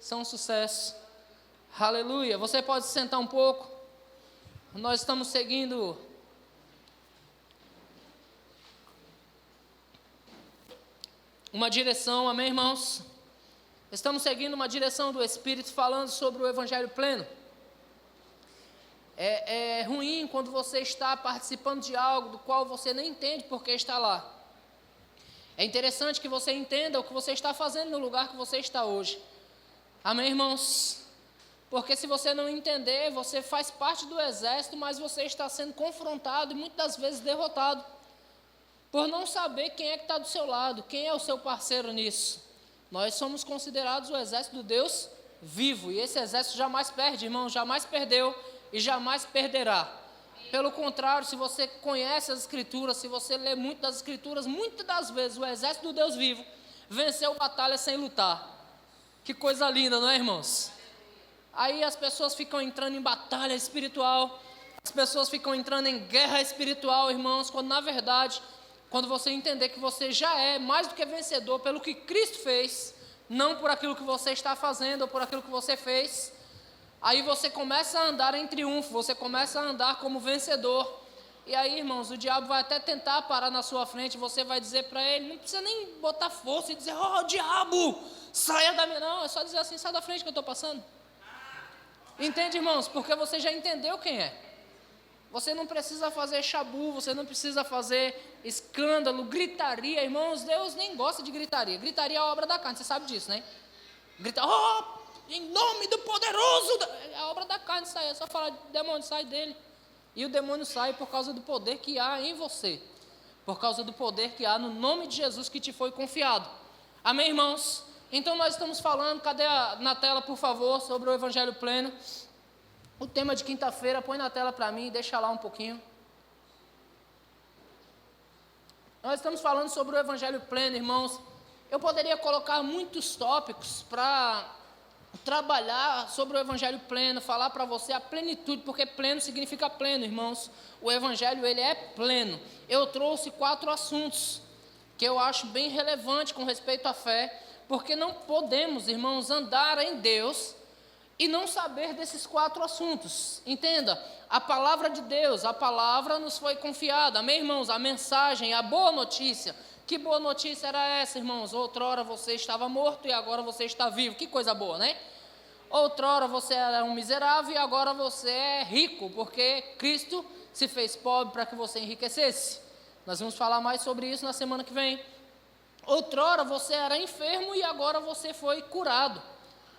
são um sucesso. Aleluia. Você pode se sentar um pouco. Nós estamos seguindo uma direção, amém, irmãos? Estamos seguindo uma direção do Espírito falando sobre o Evangelho pleno. É ruim quando você está participando de algo do qual você nem entende porque está lá. É interessante que você entenda o que você está fazendo no lugar que você está hoje. Amém, irmãos? Porque se você não entender, você faz parte do exército, mas você está sendo confrontado e muitas das vezes derrotado. Por não saber quem é que está do seu lado, quem é o seu parceiro nisso. Nós somos considerados o exército do Deus vivo. E esse exército jamais perde, irmão, jamais perdeu e jamais perderá. Pelo contrário, se você conhece as Escrituras, se você lê muito das Escrituras, muitas das vezes o exército do Deus vivo venceu batalha sem lutar. Que coisa linda, não é, irmãos? Aí as pessoas ficam entrando em batalha espiritual, as pessoas ficam entrando em guerra espiritual, irmãos, quando na verdade, quando você entender que você já é mais do que vencedor pelo que Cristo fez, não por aquilo que você está fazendo ou por aquilo que você fez, aí você começa a andar em triunfo, você começa a andar como vencedor. E aí, irmãos, o diabo vai até tentar parar na sua frente, você vai dizer para ele, não precisa nem botar força e dizer, diabo, saia da minha, não, é só dizer assim, sai da frente que eu estou passando. Entende, irmãos? Porque você já entendeu quem é. Você não precisa fazer chabu, você não precisa fazer escândalo, gritaria, irmãos. Deus nem gosta de gritaria. Gritaria é a obra da carne, você sabe disso, né? Grita, em nome do poderoso. É a obra da carne, sai. É só falar, demônio, sai dele. E o demônio sai por causa do poder que há em você. Por causa do poder que há no nome de Jesus que te foi confiado. Amém, irmãos? Então nós estamos falando, cadê na tela, por favor, sobre o Evangelho pleno. O tema de quinta-feira, põe na tela para mim, deixa lá um pouquinho. Nós estamos falando sobre o Evangelho pleno, irmãos. Eu poderia colocar muitos tópicos para trabalhar sobre o Evangelho pleno, falar para você a plenitude, porque pleno significa pleno, irmãos. O Evangelho, ele é pleno. Eu trouxe 4 assuntos que eu acho bem relevante com respeito à fé, porque não podemos, irmãos, andar em Deus e não saber desses 4 assuntos. Entenda, a palavra de Deus, a palavra nos foi confiada, amém, irmãos? A mensagem, a boa notícia. Que boa notícia era essa, irmãos? Outrora você estava morto e agora você está vivo. Que coisa boa, né? Outrora você era um miserável e agora você é rico, porque Cristo se fez pobre para que você enriquecesse. Nós vamos falar mais sobre isso na semana que vem. Outrora você era enfermo e agora você foi curado.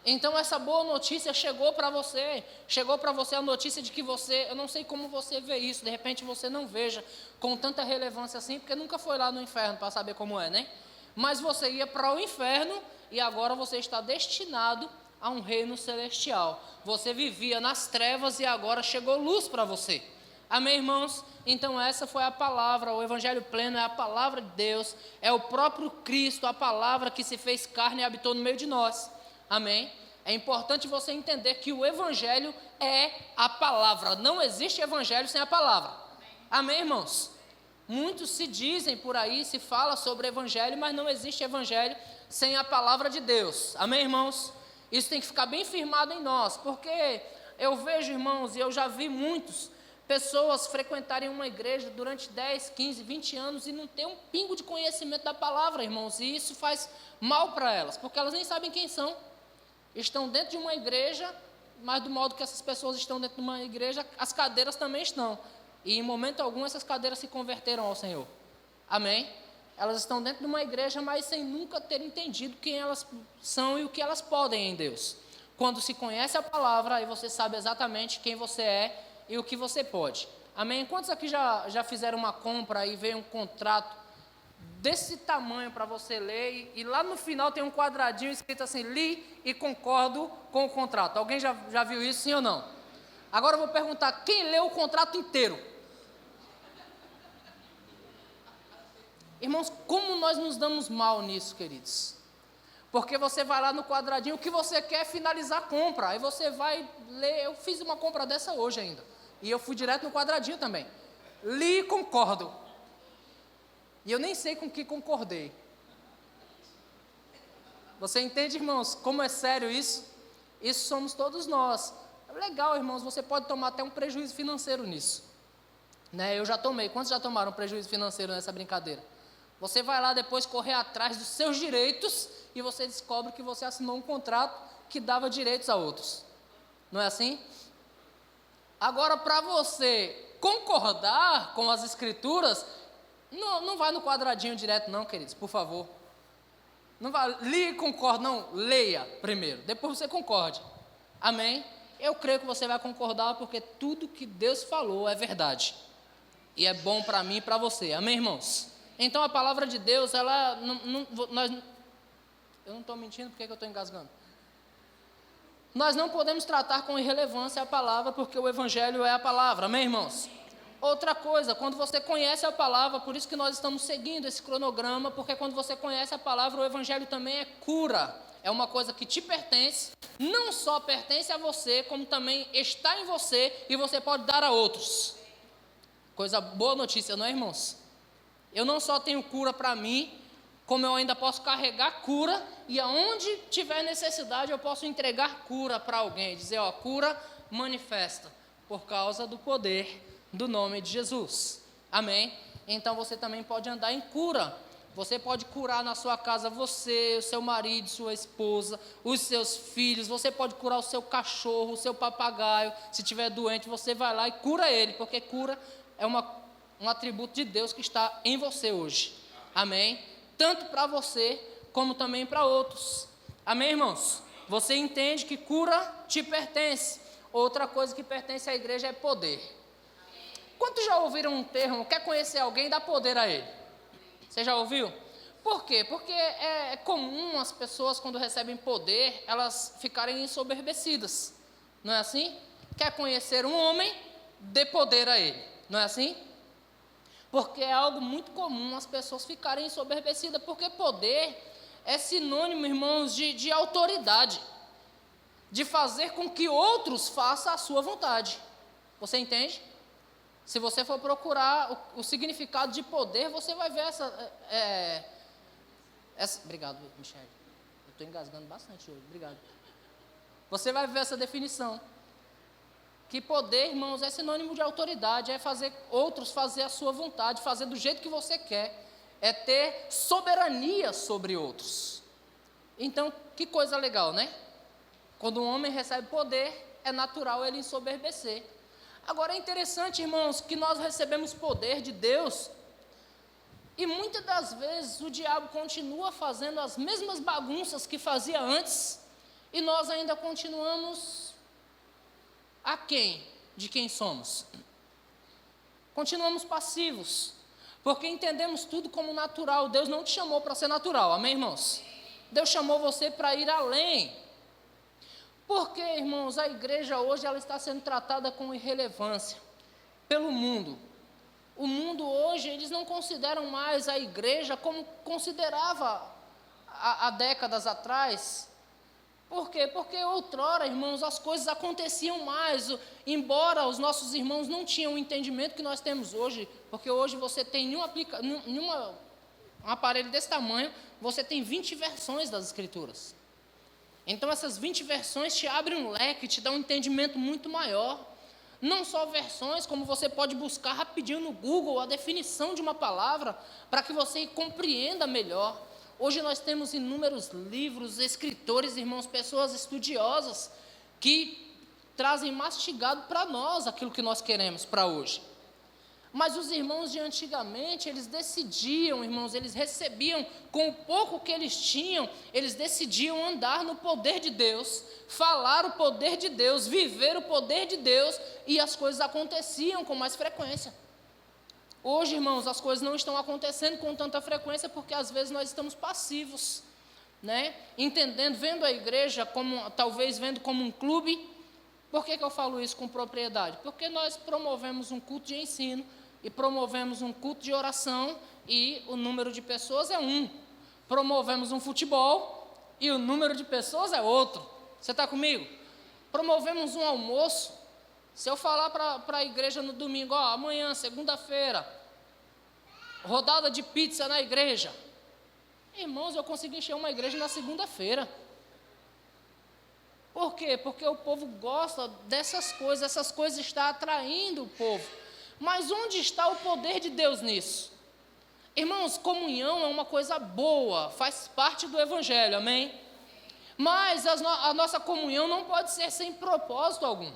Então essa boa notícia chegou para você a notícia de que você, eu não sei como você vê isso, de repente você não veja com tanta relevância assim, porque nunca foi lá no inferno para saber como é, né? Mas você ia para o inferno e agora você está destinado a um reino celestial. Você vivia nas trevas e agora chegou luz para você. Amém, irmãos? Então essa foi a palavra, o Evangelho pleno é a palavra de Deus, é o próprio Cristo, a palavra que se fez carne e habitou no meio de nós. Amém? É importante você entender que o Evangelho é a palavra, não existe Evangelho sem a palavra. Amém, irmãos? Muitos se dizem por aí, se fala sobre Evangelho, mas não existe Evangelho sem a palavra de Deus. Amém, irmãos? Isso tem que ficar bem firmado em nós, porque eu vejo, irmãos, e eu já vi muitos pessoas frequentarem uma igreja durante 10, 15, 20 anos e não ter um pingo de conhecimento da palavra, irmãos, e isso faz mal para elas, porque elas nem sabem quem são. Estão dentro de uma igreja, mas do modo que essas pessoas estão dentro de uma igreja, as cadeiras também estão. E em momento algum essas cadeiras se converteram ao Senhor. Amém? Elas estão dentro de uma igreja, mas sem nunca ter entendido quem elas são e o que elas podem em Deus. Quando se conhece a palavra, aí você sabe exatamente quem você é e o que você pode. Amém? Quantos aqui já fizeram uma compra e veio um contrato desse tamanho para você ler e lá no final tem um quadradinho escrito assim, li e concordo com o contrato. Alguém já viu isso, sim ou não? Agora eu vou perguntar, quem leu o contrato inteiro? Irmãos, como nós nos damos mal nisso, queridos? Porque você vai lá no quadradinho, o que você quer é finalizar a compra, aí você vai ler, eu fiz uma compra dessa hoje ainda, e eu fui direto no quadradinho também, li e concordo, e eu nem sei com que concordei. Você entende, irmãos, como é sério isso? Isso somos todos nós. Legal, irmãos, você pode tomar até um prejuízo financeiro nisso. Né? Eu já tomei. Quantos já tomaram prejuízo financeiro nessa brincadeira? Você vai lá depois correr atrás dos seus direitos e você descobre que você assinou um contrato que dava direitos a outros. Não é assim? Agora, para você concordar com as escrituras, não vai no quadradinho direto não, queridos, por favor. Não vai, li e concorda, não, leia primeiro, depois você concorde. Amém? Eu creio que você vai concordar porque tudo que Deus falou é verdade. E é bom para mim e para você. Amém, irmãos? Então a palavra de Deus, ela, eu não estou mentindo, por que eu estou engasgando? Nós não podemos tratar com irrelevância a palavra, porque o Evangelho é a palavra, amém, irmãos? Outra coisa, quando você conhece a palavra, por isso que nós estamos seguindo esse cronograma, porque quando você conhece a palavra, o Evangelho também é cura, é uma coisa que te pertence, não só pertence a você, como também está em você e você pode dar a outros. Coisa boa notícia, não é, irmãos? Eu não só tenho cura para mim, como eu ainda posso carregar cura, e aonde tiver necessidade eu posso entregar cura para alguém, dizer, ó, cura manifesta, por causa do poder do nome de Jesus, amém? Então você também pode andar em cura, você pode curar na sua casa você, o seu marido, sua esposa, os seus filhos, você pode curar o seu cachorro, o seu papagaio, se estiver doente você vai lá e cura ele, porque cura é um atributo de Deus que está em você hoje, amém? Tanto para você, como também para outros. Amém, irmãos? Você entende que cura te pertence. Outra coisa que pertence à igreja é poder. Quantos já ouviram um termo, quer conhecer alguém, dá poder a ele? Você já ouviu? Por quê? Porque é comum as pessoas, quando recebem poder, elas ficarem ensoberbecidas. Não é assim? Quer conhecer um homem, dê poder a ele. Não é assim? Porque é algo muito comum as pessoas ficarem ensoberbecidas, porque poder é sinônimo, irmãos, de autoridade, de fazer com que outros façam a sua vontade. Você entende? Se você for procurar o significado de poder, você vai ver obrigado, Michele. Eu estou engasgando bastante hoje, obrigado. Você vai ver essa definição. Que poder, irmãos, é sinônimo de autoridade, é fazer outros fazer a sua vontade, fazer do jeito que você quer, é ter soberania sobre outros. Então, que coisa legal, né? Quando um homem recebe poder, é natural ele ensoberbecer. Agora é interessante, irmãos, que nós recebemos poder de Deus, e muitas das vezes o diabo continua fazendo as mesmas bagunças que fazia antes, e nós ainda continuamos aquém de quem somos. Continuamos passivos, porque entendemos tudo como natural. Deus não te chamou para ser natural, amém, irmãos? Deus chamou você para ir além. Porque, irmãos, a igreja hoje ela está sendo tratada com irrelevância pelo mundo. O mundo hoje, eles não consideram mais a igreja como considerava há décadas atrás. Por quê? Porque outrora, irmãos, as coisas aconteciam mais, embora os nossos irmãos não tinham o entendimento que nós temos hoje, porque hoje você tem um aparelho desse tamanho, você tem 20 versões das escrituras. Então essas 20 versões te abrem um leque, te dão um entendimento muito maior. Não só versões, como você pode buscar rapidinho no Google a definição de uma palavra, para que você compreenda melhor. Hoje nós temos inúmeros livros, escritores, irmãos, pessoas estudiosas que trazem mastigado para nós aquilo que nós queremos para hoje. Mas os irmãos de antigamente, eles decidiam, irmãos, eles recebiam com o pouco que eles tinham, eles decidiam andar no poder de Deus, falar o poder de Deus, viver o poder de Deus, e as coisas aconteciam com mais frequência. Hoje, irmãos, as coisas não estão acontecendo com tanta frequência porque às vezes nós estamos passivos, né? Entendendo, vendo a igreja como, talvez vendo como um clube. Por que eu falo isso com propriedade? Porque nós promovemos um culto de ensino e promovemos um culto de oração e o número de pessoas é um. Promovemos um futebol e o número de pessoas é outro. Você está comigo? Promovemos um almoço. Se eu falar para a igreja no domingo, ó, amanhã, segunda-feira, rodada de pizza na igreja. Irmãos, eu consegui encher uma igreja na segunda-feira. Por quê? Porque o povo gosta dessas coisas, essas coisas estão atraindo o povo. Mas onde está o poder de Deus nisso? Irmãos, comunhão é uma coisa boa, faz parte do Evangelho, amém? Mas a nossa comunhão não pode ser sem propósito algum.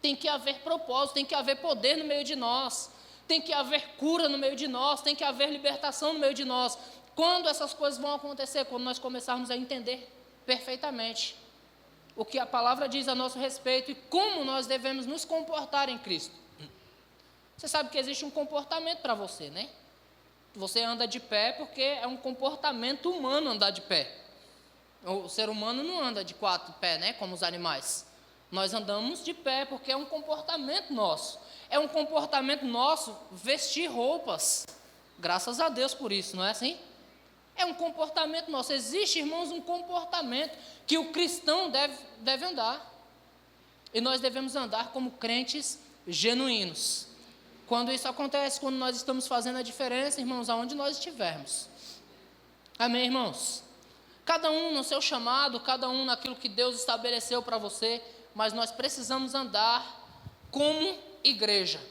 Tem que haver propósito, tem que haver poder no meio de nós, tem que haver cura no meio de nós, tem que haver libertação no meio de nós. Quando essas coisas vão acontecer? Quando nós começarmos a entender perfeitamente o que a palavra diz a nosso respeito e como nós devemos nos comportar em Cristo. Você sabe que existe um comportamento para você, né? Você anda de pé porque é um comportamento humano andar de pé. O ser humano não anda de 4 pés, né? Como os animais. Nós andamos de pé porque é um comportamento nosso. É um comportamento nosso vestir roupas. Graças a Deus por isso, não é assim? É um comportamento nosso. Existe, irmãos, um comportamento que o cristão deve andar. E nós devemos andar como crentes genuínos. Quando isso acontece, quando nós estamos fazendo a diferença, irmãos, aonde nós estivermos. Amém, irmãos? Cada um no seu chamado, cada um naquilo que Deus estabeleceu para você, mas nós precisamos andar como igreja.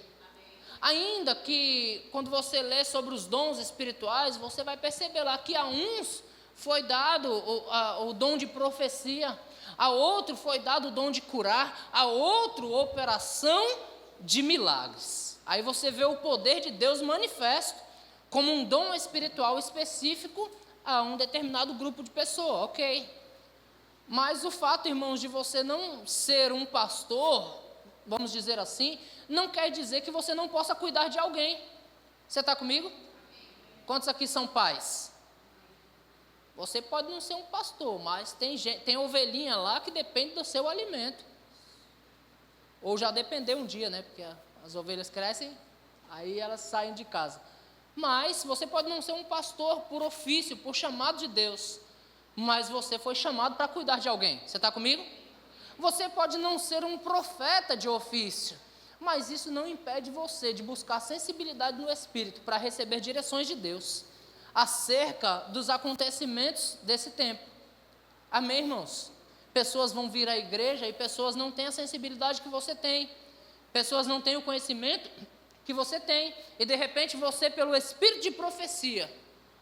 Ainda que, quando você lê sobre os dons espirituais, você vai perceber lá que a uns foi dado o dom de profecia, a outro foi dado o dom de curar, a outro operação de milagres. Aí você vê o poder de Deus manifesto como um dom espiritual específico a um determinado grupo de pessoas, ok. Mas o fato, irmãos, de você não ser um pastor, vamos dizer assim, não quer dizer que você não possa cuidar de alguém. Você está comigo? Quantos aqui são pais? Você pode não ser um pastor, mas tem ovelhinha lá que depende do seu alimento. Ou já dependeu um dia, né? Porque as ovelhas crescem, aí elas saem de casa. Mas você pode não ser um pastor por ofício, por chamado de Deus, mas você foi chamado para cuidar de alguém. Você está comigo? Você pode não ser um profeta de ofício, mas isso não impede você de buscar sensibilidade no Espírito para receber direções de Deus acerca dos acontecimentos desse tempo. Amém, irmãos? Pessoas vão vir à igreja e pessoas não têm a sensibilidade que você tem. Pessoas não têm o conhecimento que você tem. E de repente você, pelo Espírito de profecia,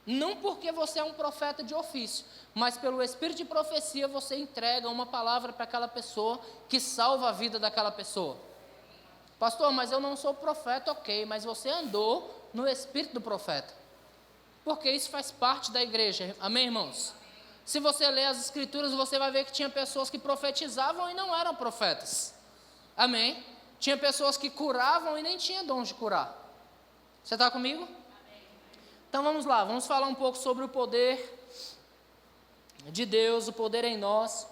não porque você é um profeta de ofício, mas pelo Espírito de profecia você entrega uma palavra para aquela pessoa que salva a vida daquela pessoa. Pastor, mas eu não sou profeta, ok, mas você andou no Espírito do profeta. Porque isso faz parte da igreja. Amém, irmãos? Se você ler as escrituras, você vai ver que tinha pessoas que profetizavam e não eram profetas. Amém? Tinha pessoas que curavam e nem tinham dom de curar. Você está comigo? Então vamos lá, vamos falar um pouco sobre o poder de Deus, o poder em nós.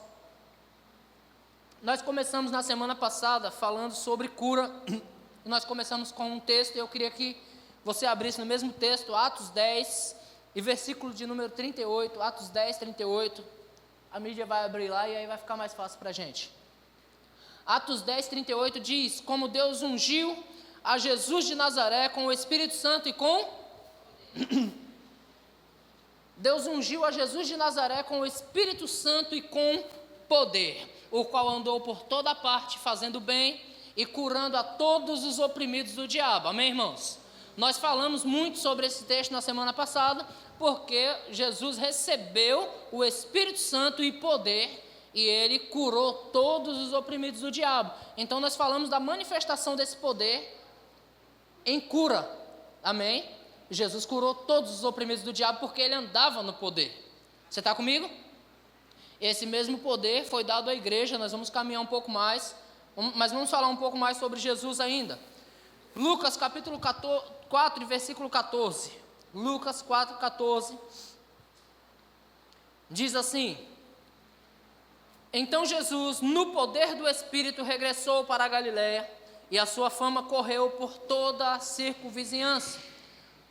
Nós começamos na semana passada falando sobre cura. Nós começamos com um texto, e eu queria que você abrisse no mesmo texto, Atos 10, e versículo de número 38, Atos 10, 38. A mídia vai abrir lá e aí vai ficar mais fácil para a gente. Atos 10, 38 diz: como Deus ungiu a Jesus de Nazaré com o Espírito Santo e com... Deus ungiu a Jesus de Nazaré com o Espírito Santo e com poder, o qual andou por toda parte fazendo bem e curando a todos os oprimidos do diabo. Amém, irmãos? Nós falamos muito sobre esse texto na semana passada, porque Jesus recebeu o Espírito Santo e poder, e ele curou todos os oprimidos do diabo. Então nós falamos da manifestação desse poder em cura. Amém? Jesus curou todos os oprimidos do diabo porque ele andava no poder. Você está comigo? Esse mesmo poder foi dado à igreja. Nós vamos caminhar um pouco mais, mas vamos falar um pouco mais sobre Jesus ainda. Lucas capítulo 4, versículo 14. Lucas 4, 14. Diz assim: então Jesus, no poder do Espírito, regressou para a Galiléia, e a sua fama correu por toda a circunvizinhança.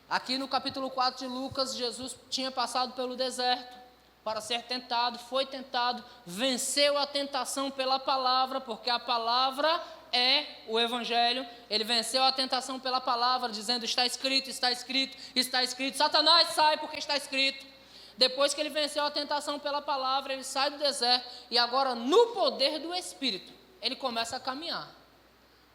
Aqui no capítulo 4 de Lucas, Jesus tinha passado pelo deserto para ser tentado, foi tentado, venceu a tentação pela palavra, porque a palavra é o Evangelho. Ele venceu a tentação pela palavra, dizendo: está escrito, está escrito, está escrito. Satanás, sai, porque está escrito. Depois que ele venceu a tentação pela palavra, ele sai do deserto e agora no poder do Espírito, ele começa a caminhar.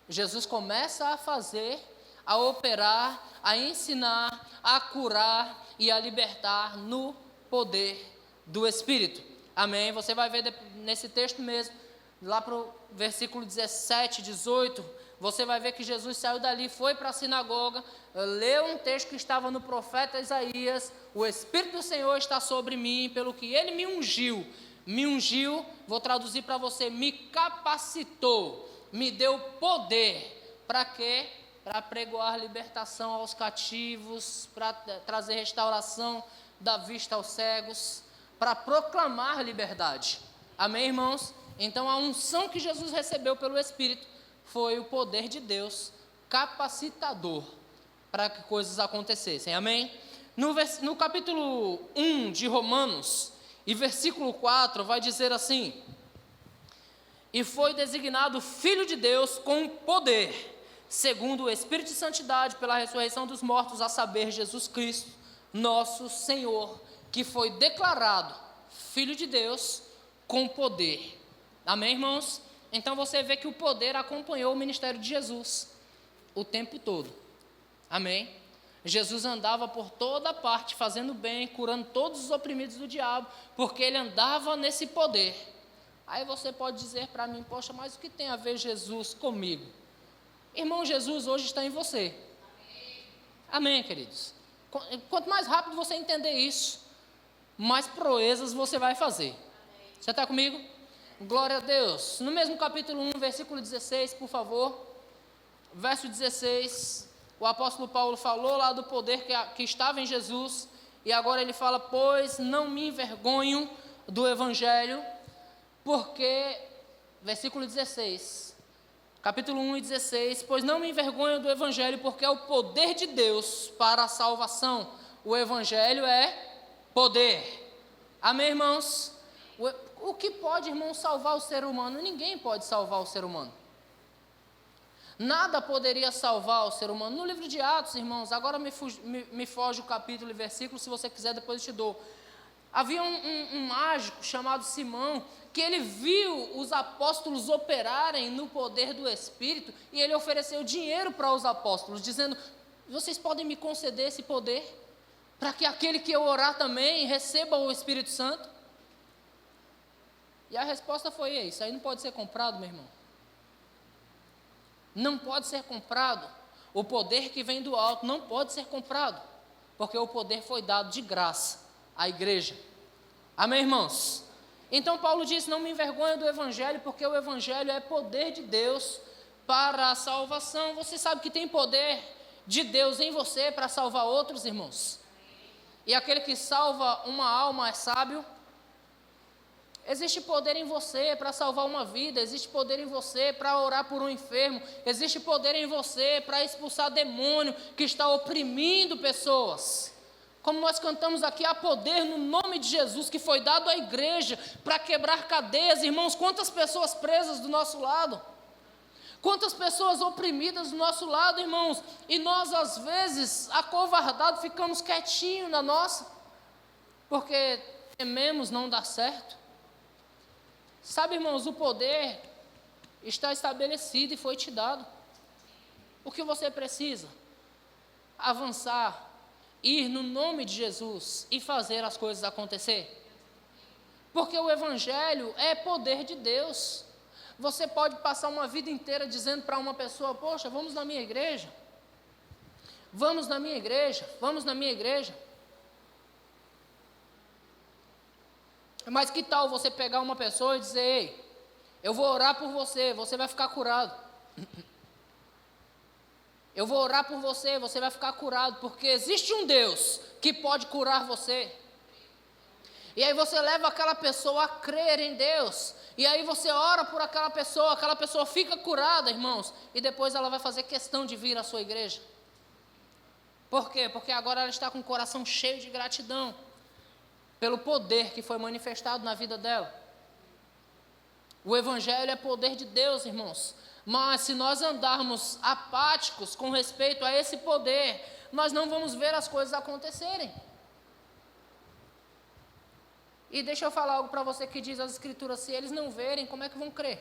Jesus começa a fazer, a operar, a ensinar, a curar e a libertar no poder do Espírito. Amém? Você vai ver nesse texto mesmo, lá para o versículo 17, 18, você vai ver que Jesus saiu dali, foi para a sinagoga, leu um texto que estava no profeta Isaías: o Espírito do Senhor está sobre mim, pelo que Ele me ungiu, vou traduzir para você, me capacitou, me deu poder, para quê? Para pregoar libertação aos cativos, para trazer restauração da vista aos cegos, para proclamar liberdade. Amém, irmãos? Então a unção que Jesus recebeu pelo Espírito foi o poder de Deus capacitador para que coisas acontecessem. Amém? No capítulo 1 de Romanos, e versículo 4, vai dizer assim: e foi designado Filho de Deus com poder, segundo o Espírito de Santidade, pela ressurreição dos mortos, a saber, Jesus Cristo, nosso Senhor, que foi declarado Filho de Deus com poder. Amém, irmãos? Então você vê que o poder acompanhou o ministério de Jesus o tempo todo. Amém? Jesus andava por toda parte, fazendo bem, curando todos os oprimidos do diabo, porque ele andava nesse poder. Aí você pode dizer para mim: poxa, mas o que tem a ver Jesus comigo? Irmão, Jesus hoje está em você. Amém, queridos? Quanto mais rápido você entender isso, mais proezas você vai fazer. Você está comigo? Glória a Deus. No mesmo capítulo 1, versículo 16, por favor. Verso 16, o apóstolo Paulo falou lá do poder que estava em Jesus, e agora ele fala: pois não me envergonho do Evangelho, porque, versículo 16, capítulo 1 e 16, pois não me envergonho do Evangelho, porque é o poder de Deus para a salvação. O Evangelho é poder. Amém, irmãos? O que pode, irmão, salvar o ser humano? Ninguém pode salvar o ser humano. Nada poderia salvar o ser humano. No livro de Atos, irmãos, agora me foge o capítulo e versículo, se você quiser depois eu te dou. Havia um mágico chamado Simão, que ele viu os apóstolos operarem no poder do Espírito, e ele ofereceu dinheiro para os apóstolos, dizendo: vocês podem me conceder esse poder, para que aquele que eu orar também receba o Espírito Santo? E a resposta foi: isso aí não pode ser comprado, meu irmão. Não pode ser comprado. O poder que vem do alto não pode ser comprado, porque o poder foi dado de graça à igreja. Amém, irmãos? Então Paulo disse: não me envergonho do Evangelho, porque o Evangelho é poder de Deus para a salvação. Você sabe que tem poder de Deus em você para salvar outros, irmãos? E aquele que salva uma alma é sábio. Existe poder em você para salvar uma vida, existe poder em você para orar por um enfermo, existe poder em você para expulsar demônio que está oprimindo pessoas. Como nós cantamos aqui, há poder no nome de Jesus que foi dado à igreja para quebrar cadeias. Irmãos, quantas pessoas presas do nosso lado, quantas pessoas oprimidas do nosso lado, irmãos, e nós às vezes, acovardados, ficamos quietinhos na nossa, porque tememos não dar certo. Sabe, irmãos, o poder está estabelecido e foi te dado. O que você precisa? Avançar, ir no nome de Jesus e fazer as coisas acontecer. Porque o Evangelho é poder de Deus. Você pode passar uma vida inteira dizendo para uma pessoa: poxa, vamos na minha igreja. Vamos na minha igreja, vamos na minha igreja. Mas que tal você pegar uma pessoa e dizer: ei, eu vou orar por você, você vai ficar curado. Eu vou orar por você, você vai ficar curado, porque existe um Deus que pode curar você. E aí você leva aquela pessoa a crer em Deus, e aí você ora por aquela pessoa fica curada, irmãos, e depois ela vai fazer questão de vir à sua igreja. Por quê? Porque agora ela está com o coração cheio de gratidão pelo poder que foi manifestado na vida dela. O Evangelho é poder de Deus, irmãos. Mas se nós andarmos apáticos com respeito a esse poder, nós não vamos ver as coisas acontecerem. E deixa eu falar algo para você que diz as Escrituras: se eles não verem, como é que vão crer?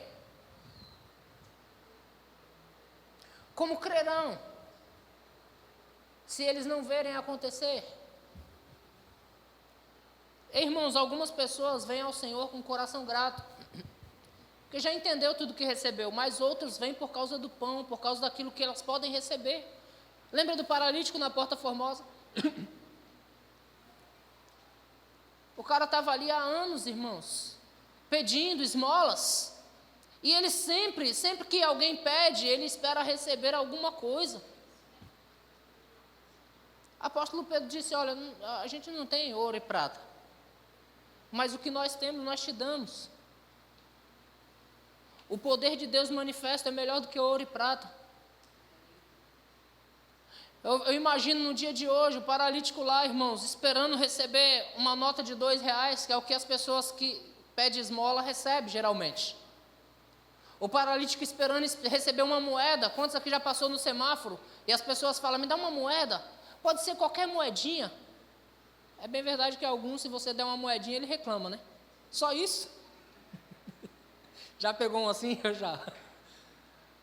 Como crerão? Se eles não verem acontecer? Irmãos, algumas pessoas vêm ao Senhor com o coração grato, porque já entendeu tudo que recebeu, mas outros vêm por causa do pão, por causa daquilo que elas podem receber. Lembra do paralítico na Porta Formosa? O cara estava ali há anos, irmãos, pedindo esmolas, e ele sempre que alguém pede, ele espera receber alguma coisa. O apóstolo Pedro disse: olha, a gente não tem ouro e prata, mas o que nós temos, nós te damos. O poder de Deus manifesto é melhor do que ouro e prata. Eu imagino no dia de hoje, o paralítico lá, irmãos, esperando receber uma nota de R$2, que é o que as pessoas que pedem esmola recebem, geralmente. O paralítico esperando receber uma moeda. Quantos aqui já passou no semáforo e as pessoas falam: me dá uma moeda? Pode ser qualquer moedinha. É bem verdade que alguns, se você der uma moedinha, ele reclama, né? Só isso? Já pegou um assim? Eu já.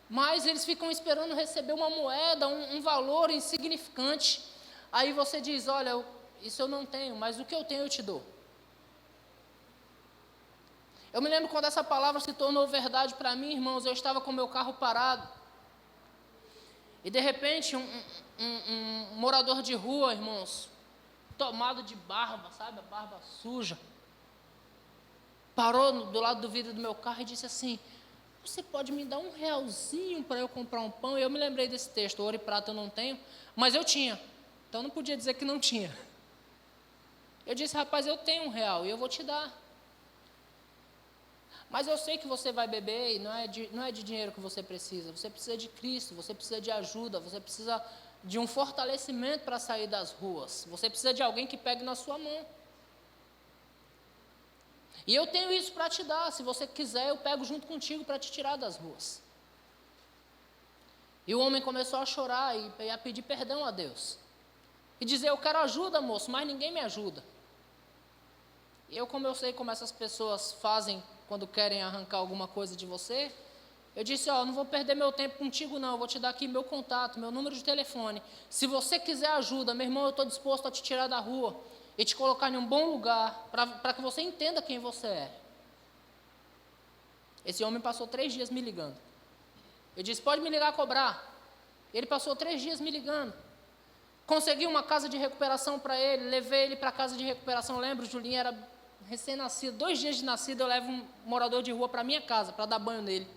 Mas eles ficam esperando receber uma moeda, um valor insignificante. Aí você diz: olha, isso eu não tenho, mas o que eu tenho eu te dou. Eu me lembro quando essa palavra se tornou verdade para mim, irmãos. Eu estava com meu carro parado, e de repente um morador de rua, irmãos, tomado de barba, sabe, a barba suja, parou do lado do vidro do meu carro e disse assim: você pode me dar R$1 para eu comprar um pão? E eu me lembrei desse texto: ouro e prata eu não tenho, mas eu tinha, então não podia dizer que não tinha. Eu disse: rapaz, eu tenho R$1 e eu vou te dar, mas eu sei que você vai beber e não é de dinheiro que você precisa de Cristo, você precisa de ajuda, você precisa de um fortalecimento para sair das ruas, você precisa de alguém que pegue na sua mão. E eu tenho isso para te dar, se você quiser eu pego junto contigo para te tirar das ruas. E o homem começou a chorar e a pedir perdão a Deus. E dizer: eu quero ajuda, moço, mas ninguém me ajuda. E eu, como eu sei como essas pessoas fazem quando querem arrancar alguma coisa de você, eu disse: ó, não vou perder meu tempo contigo não, eu vou te dar aqui meu contato, meu número de telefone. Se você quiser ajuda, meu irmão, eu estou disposto a te tirar da rua e te colocar em um bom lugar, para que você entenda quem você é. Esse homem passou 3 dias me ligando. Eu disse: pode me ligar a cobrar. Ele passou 3 dias me ligando. Consegui uma casa de recuperação para ele, levei ele para a casa de recuperação. Lembro, o Julinho era recém-nascido, 2 dias de nascido, eu levo um morador de rua para minha casa, para dar banho nele.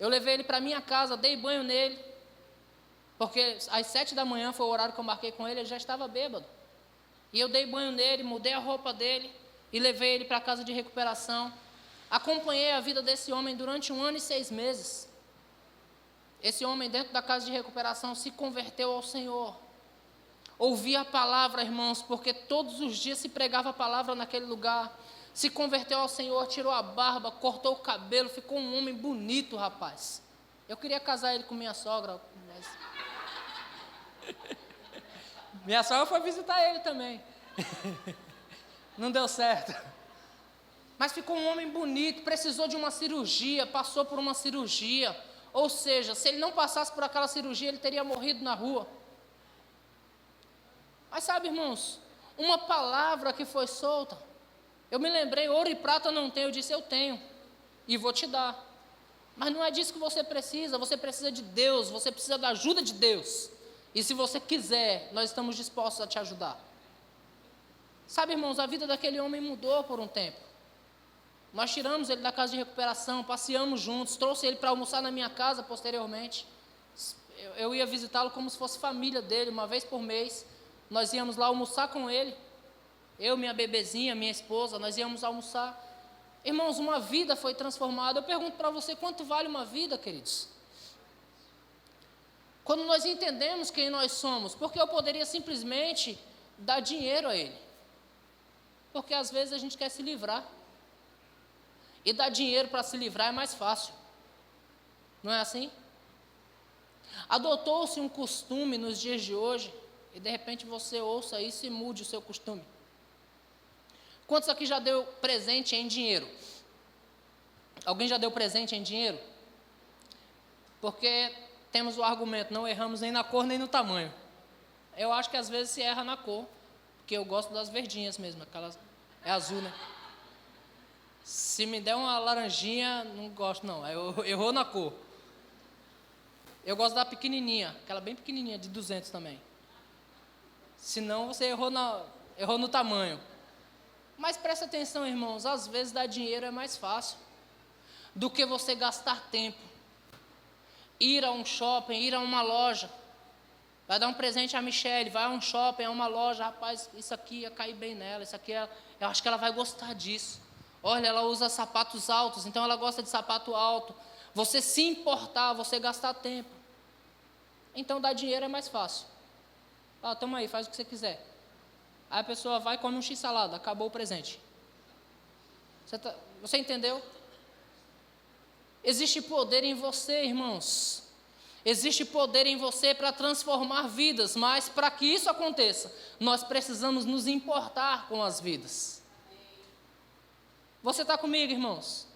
Eu levei ele para minha casa, dei banho nele, porque às 7 da manhã foi o horário que eu marquei com ele, ele já estava bêbado. E eu dei banho nele, mudei a roupa dele e levei ele para a casa de recuperação. Acompanhei a vida desse homem durante 1 ano e 6 meses. Esse homem, dentro da casa de recuperação, se converteu ao Senhor. Ouvia a palavra, irmãos, porque todos os dias se pregava a palavra naquele lugar. Se converteu ao Senhor, tirou a barba, cortou o cabelo, ficou um homem bonito, rapaz. Eu queria casar ele com minha sogra, mas... minha sogra foi visitar ele também. Não deu certo. Mas ficou um homem bonito, precisou de uma cirurgia, passou por uma cirurgia. Ou seja, se ele não passasse por aquela cirurgia, ele teria morrido na rua. Mas sabe, irmãos, uma palavra que foi solta, eu me lembrei: ouro e prata eu não tenho. Eu disse: eu tenho, e vou te dar. Mas não é disso que você precisa de Deus, você precisa da ajuda de Deus. E se você quiser, nós estamos dispostos a te ajudar. Sabe, irmãos, a vida daquele homem mudou por um tempo. Nós tiramos ele da casa de recuperação, passeamos juntos, trouxe ele para almoçar na minha casa posteriormente. Eu ia visitá-lo como se fosse família dele, uma vez por mês. Nós íamos lá almoçar com ele. Eu, minha bebezinha, minha esposa, nós íamos almoçar. Irmãos, uma vida foi transformada. Eu pergunto para você: quanto vale uma vida, queridos? Quando nós entendemos quem nós somos, porque eu poderia simplesmente dar dinheiro a ele. Porque às vezes a gente quer se livrar. E dar dinheiro para se livrar é mais fácil. Não é assim? Adotou-se um costume nos dias de hoje, e de repente você ouça isso e mude o seu costume. Quantos aqui já deu presente em dinheiro? Alguém já deu presente em dinheiro? Porque temos o argumento, não erramos nem na cor nem no tamanho. Eu acho que às vezes se erra na cor, porque eu gosto das verdinhas mesmo, aquelas, é azul, né? Se me der uma laranjinha, não gosto não, eu errou na cor. Eu gosto da pequenininha, aquela bem pequenininha, de 200 também. Se não, você errou no tamanho. Mas presta atenção, irmãos, às vezes dar dinheiro é mais fácil do que você gastar tempo. Ir a um shopping, ir a uma loja. Vai dar um presente à Michelle, vai a um shopping, a uma loja, rapaz, isso aqui ia cair bem nela, isso aqui, eu acho que ela vai gostar disso. Olha, ela usa sapatos altos, então ela gosta de sapato alto. Você se importar, você gastar tempo. Então dar dinheiro é mais fácil. Toma aí, faz o que você quiser. Aí a pessoa vai e come um x-salada, acabou o presente. Você entendeu? Existe poder em você, irmãos. Existe poder em você para transformar vidas, mas para que isso aconteça, nós precisamos nos importar com as vidas. Você está comigo, irmãos?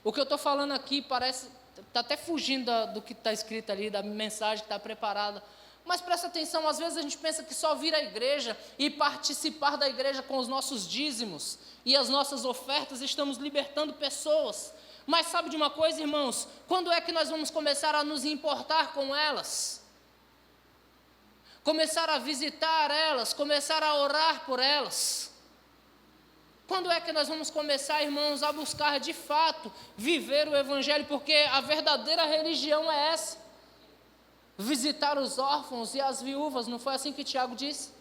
O que eu estou falando aqui parece, está até fugindo do que está escrito ali, da mensagem que está preparada. Mas presta atenção, às vezes a gente pensa que só vir à igreja e participar da igreja com os nossos dízimos e as nossas ofertas estamos libertando pessoas. Mas sabe de uma coisa, irmãos? Quando é que nós vamos começar a nos importar com elas? Começar a visitar elas, começar a orar por elas? Quando é que nós vamos começar, irmãos, a buscar de fato viver o Evangelho? Porque a verdadeira religião é essa. Visitar os órfãos e as viúvas, não foi assim que Tiago disse?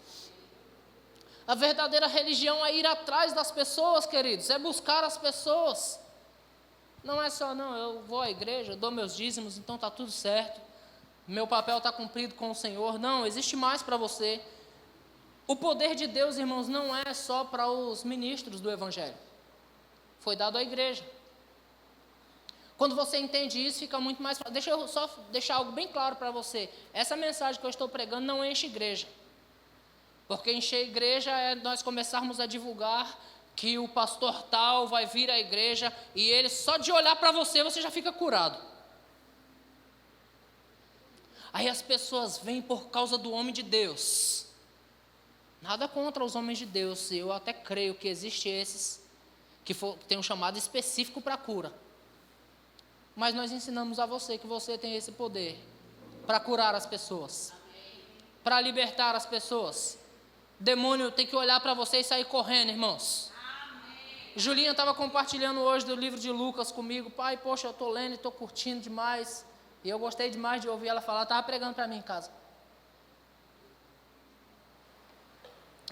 A verdadeira religião é ir atrás das pessoas, queridos, é buscar as pessoas. Não é só, não, eu vou à igreja, eu dou meus dízimos, então está tudo certo. Meu papel está cumprido com o Senhor. Não, existe mais para você. O poder de Deus, irmãos, não é só para os ministros do Evangelho. Foi dado à igreja. Quando você entende isso, fica muito mais fácil. Deixa eu só deixar algo bem claro para você. Essa mensagem que eu estou pregando não enche igreja. Porque encher igreja é nós começarmos a divulgar que o pastor tal vai vir à igreja e ele, só de olhar para você, você já fica curado. Aí as pessoas vêm por causa do homem de Deus. Nada contra os homens de Deus. Eu até creio que existem esses que tem um chamado específico para cura. Mas nós ensinamos a você que você tem esse poder para curar as pessoas, para libertar as pessoas. Demônio tem que olhar para você e sair correndo, irmãos. Julinha estava compartilhando hoje do livro de Lucas comigo. Pai, poxa, eu estou lendo e estou curtindo demais. E eu gostei demais de ouvir ela falar. Estava pregando para mim em casa.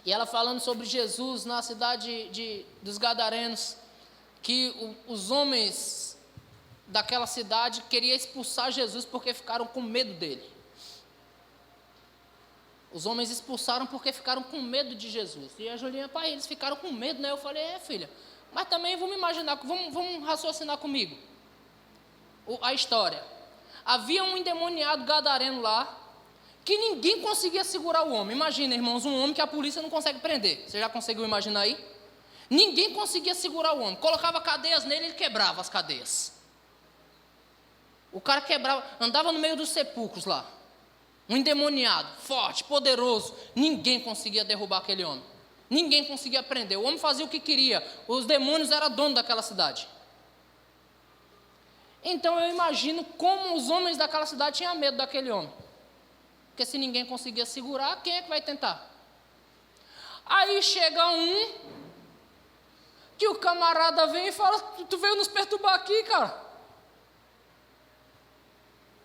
E ela falando sobre Jesus na cidade dos Gadarenos. Que os homens daquela cidade queriam expulsar Jesus porque ficaram com medo dele. Os homens expulsaram porque ficaram com medo de Jesus. E a Julinha, pai, eles ficaram com medo, né? Eu falei, filha, mas também vamos imaginar, vamos raciocinar comigo a história. Havia um endemoniado gadareno lá, que ninguém conseguia segurar o homem. Imagina, irmãos, um homem que a polícia não consegue prender. Você já conseguiu imaginar aí? Ninguém conseguia segurar o homem. Colocava cadeias nele, ele quebrava as cadeias. O cara quebrava, andava no meio dos sepulcros lá. Um endemoniado, forte, poderoso. Ninguém conseguia derrubar aquele homem. Ninguém conseguia prender. O homem fazia o que queria. Os demônios eram donos daquela cidade. Então eu imagino como os homens daquela cidade tinham medo daquele homem. Porque se ninguém conseguia segurar, quem é que vai tentar? Aí chega um, que o camarada vem e fala, tu veio nos perturbar aqui, cara.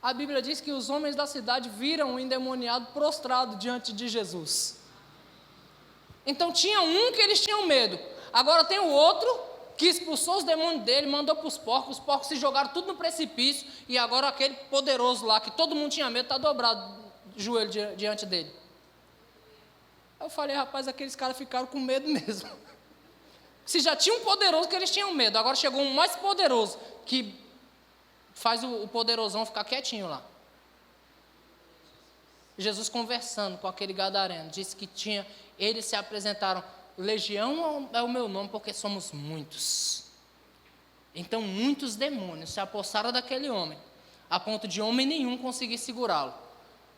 A Bíblia diz que os homens da cidade viram o endemoniado prostrado diante de Jesus. Então tinha um que eles tinham medo. Agora tem o outro que expulsou os demônios dele, mandou para os porcos se jogaram tudo no precipício, e agora aquele poderoso lá, que todo mundo tinha medo, está dobrado de joelho diante dele. Eu falei, rapaz, aqueles caras ficaram com medo mesmo. Se já tinha um poderoso que eles tinham medo, agora chegou um mais poderoso, que faz o poderosão ficar quietinho lá. Jesus conversando com aquele gadareno, disse que eles se apresentaram, Legião é o meu nome porque somos muitos. Então muitos demônios se apossaram daquele homem, a ponto de homem nenhum conseguir segurá-lo.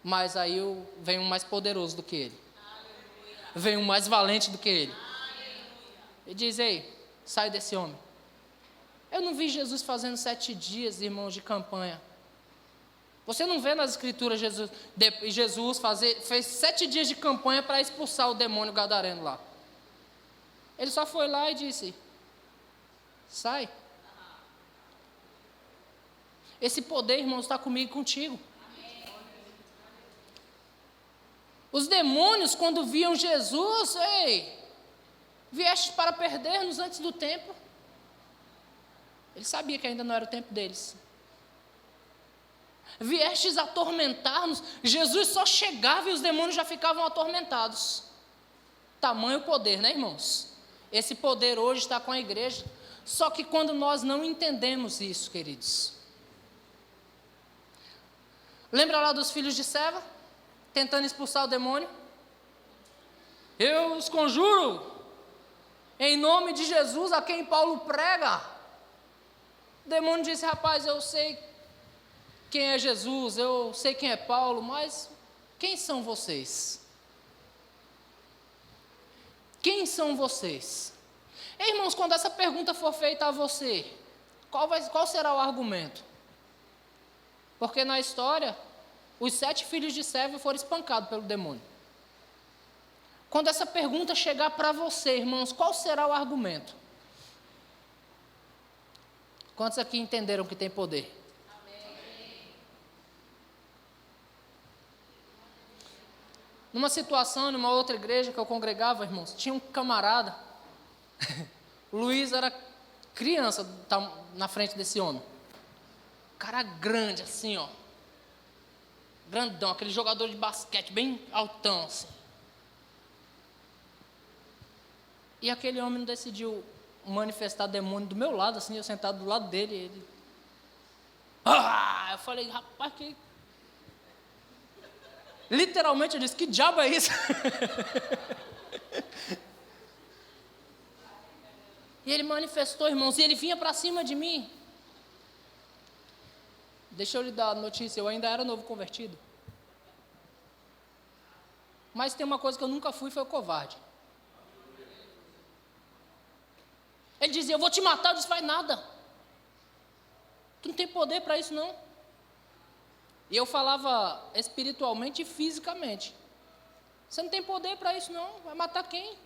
Mas aí vem um mais poderoso do que ele. Vem um mais valente do que ele. E diz: ei, sai desse homem. Eu não vi Jesus fazendo 7 dias, irmãos, de campanha. Você não vê nas escrituras Jesus fez 7 dias de campanha para expulsar o demônio gadareno lá. Ele só foi lá e disse: sai. Esse poder, irmãos, está comigo e contigo. Os demônios, quando viam Jesus: ei, vieste para perder-nos antes do tempo. Ele sabia que ainda não era o tempo deles. Viestes atormentar-nos. Jesus só chegava e os demônios já ficavam atormentados. Tamanho poder, né, irmãos? Esse poder hoje está com a igreja. Só que quando nós não entendemos isso, queridos. Lembra lá dos filhos de Seva, tentando expulsar o demônio? Eu os conjuro, em nome de Jesus, a quem Paulo prega. O demônio disse: rapaz, eu sei quem é Jesus, eu sei quem é Paulo, mas quem são vocês? Quem são vocês? Irmãos, quando essa pergunta for feita a você, qual será o argumento? Porque na história, os 7 filhos de Seva foram espancados pelo demônio. Quando essa pergunta chegar para você, irmãos, qual será o argumento? Quantos aqui entenderam que tem poder? Amém. Numa situação, numa outra igreja que eu congregava, irmãos, tinha um camarada, Luiz era criança, na frente desse homem. Cara grande assim, ó. Grandão, aquele jogador de basquete, bem altão assim. E aquele homem não decidiu manifestar demônio do meu lado, assim, eu sentado do lado dele. Ele... eu falei: rapaz, que... Literalmente eu disse: que diabo é isso? E ele manifestou, irmãos, e ele vinha para cima de mim. Deixa eu lhe dar a notícia, eu ainda era novo convertido. Mas tem uma coisa que eu nunca fui, foi o covarde. Ele dizia: eu vou te matar. Eu disse: faz nada. Tu não tem poder para isso, não. E eu falava espiritualmente e fisicamente. Você não tem poder para isso, não. Vai matar quem?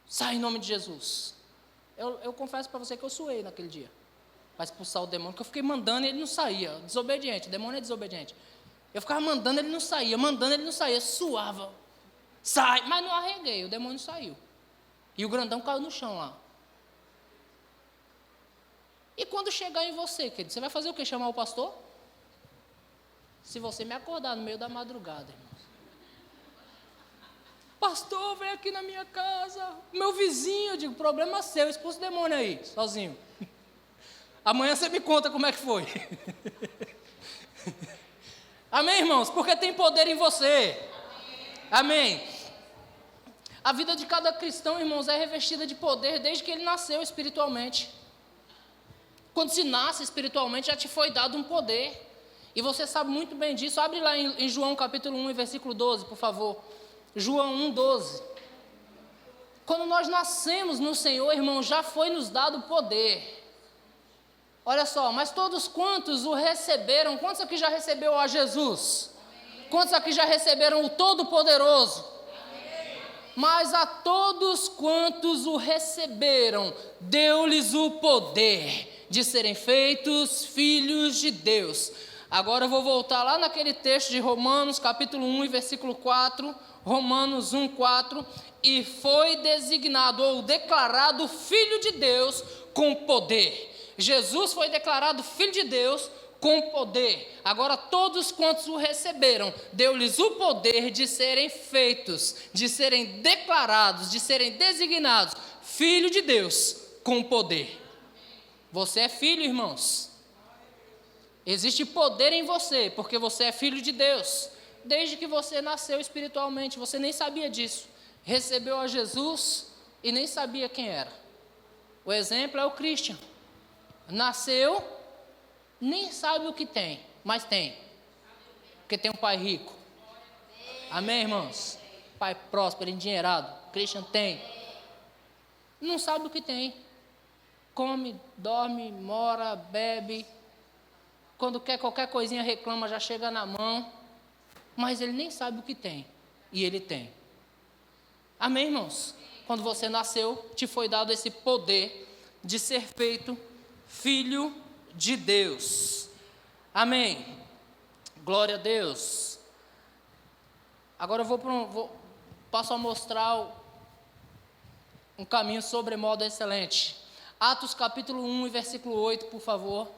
Sai em nome de Jesus. Eu confesso para você que eu suei naquele dia, para expulsar o demônio, que eu fiquei mandando e ele não saía. Desobediente, o demônio é desobediente. Eu ficava mandando, ele não saía, suava. Sai, mas não arreguei, o demônio saiu. E o grandão caiu no chão lá. E quando chegar em você, querido, você vai fazer o quê? Chamar o pastor? Se você me acordar no meio da madrugada, irmãos. Pastor, vem aqui na minha casa. O meu vizinho, eu digo: problema seu, expulsa o demônio aí, sozinho. Amanhã você me conta como é que foi. Amém, irmãos? Porque tem poder em você. Amém. A vida de cada cristão, irmãos, é revestida de poder desde que ele nasceu espiritualmente. Quando se nasce espiritualmente, já te foi dado um poder. E você sabe muito bem disso. Abre lá em João capítulo 1, versículo 12, por favor. João 1, 12. Quando nós nascemos no Senhor, irmão, já foi nos dado poder. Olha só, mas todos quantos o receberam, quantos aqui já recebeu a Jesus? Amém. Quantos aqui já receberam o Todo-Poderoso? Amém. Mas a todos quantos o receberam, deu-lhes o poder de serem feitos filhos de Deus. Agora eu vou voltar lá naquele texto de Romanos, capítulo 1 e versículo 4, Romanos 1, 4, e foi designado ou declarado filho de Deus com poder. Jesus foi declarado filho de Deus com poder. Agora todos quantos o receberam, deu-lhes o poder de serem feitos, de serem declarados, de serem designados filho de Deus com poder. Você é filho, irmãos. Existe poder em você, porque você é filho de Deus. desde que você nasceu espiritualmente, você nem sabia disso. Recebeu a Jesus e nem sabia quem era. O exemplo é o Christian. Nasceu, nem sabe o que tem, mas tem. Porque tem um pai rico. Amém, irmãos? Pai próspero, endinheirado. Christian tem. Não sabe o que tem. Come, dorme, mora, bebe. Quando quer qualquer coisinha reclama, já chega na mão. Mas ele nem sabe o que tem. E ele tem. Amém, irmãos? Quando você nasceu, te foi dado esse poder de ser feito filho de Deus. Amém. Glória a Deus. Agora eu passo a mostrar um caminho sobremodo excelente. Atos capítulo 1 e versículo 8, por favor.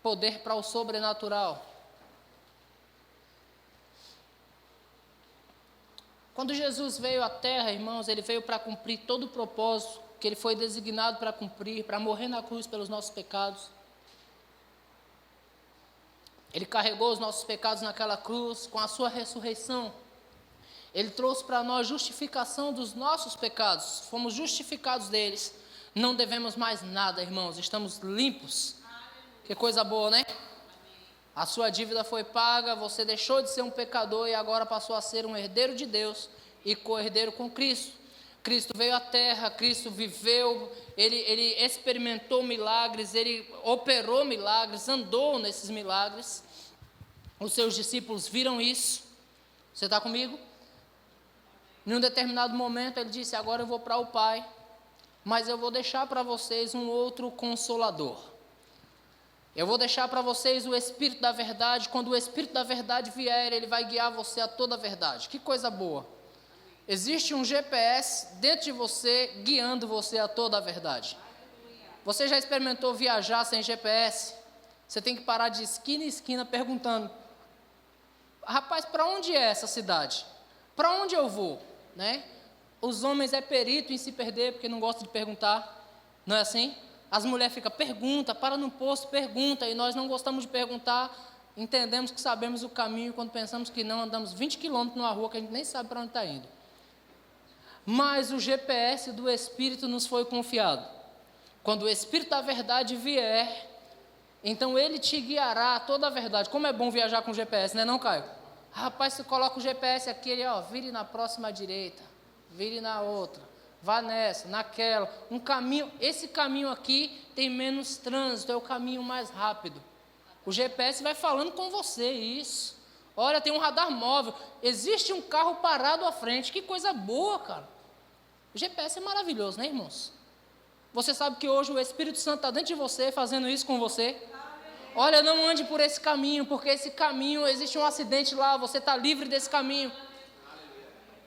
Poder para o sobrenatural. Quando Jesus veio à terra, irmãos, ele veio para cumprir todo o propósito que ele foi designado para cumprir, para morrer na cruz pelos nossos pecados. Ele carregou os nossos pecados naquela cruz, com a sua ressurreição. Ele trouxe para nós justificação dos nossos pecados, fomos justificados deles. Não devemos mais nada, irmãos, estamos limpos. Que coisa boa, né? A sua dívida foi paga, você deixou de ser um pecador e agora passou a ser um herdeiro de Deus e co-herdeiro com Cristo. Cristo veio à terra, Cristo viveu, ele experimentou milagres, ele operou milagres, andou nesses milagres. Os seus discípulos viram isso. Você está comigo? Em um determinado momento ele disse: agora eu vou para o Pai, mas eu vou deixar para vocês um outro consolador. Eu vou deixar para vocês o Espírito da verdade. Quando o Espírito da verdade vier, ele vai guiar você a toda a verdade. Que coisa boa. Existe um GPS dentro de você, guiando você a toda a verdade. Você já experimentou viajar sem GPS? Você tem que parar de esquina em esquina perguntando: rapaz, para onde é essa cidade? Para onde eu vou? Né? Os homens é perito em se perder, porque não gostam de perguntar. Não é assim? As mulheres ficam: pergunta, para no posto, pergunta. E nós não gostamos de perguntar. Entendemos que sabemos o caminho. Quando pensamos que não, andamos 20 quilômetros numa rua que a gente nem sabe para onde está indo. Mas o GPS do Espírito nos foi confiado. Quando o Espírito da verdade vier, então ele te guiará a toda a verdade. Como é bom viajar com GPS, né não, Caio? Rapaz, você coloca o GPS aqui, ele, vire na próxima direita, vire na outra, vá nessa, naquela. Um caminho, esse caminho aqui tem menos trânsito, é o caminho mais rápido. O GPS vai falando com você isso. Olha, tem um radar móvel, existe um carro parado à frente, que coisa boa, cara. O GPS é maravilhoso, né, irmãos? Você sabe que hoje o Espírito Santo está dentro de você, fazendo isso com você? Olha, não ande por esse caminho, porque esse caminho, existe um acidente lá, você está livre desse caminho.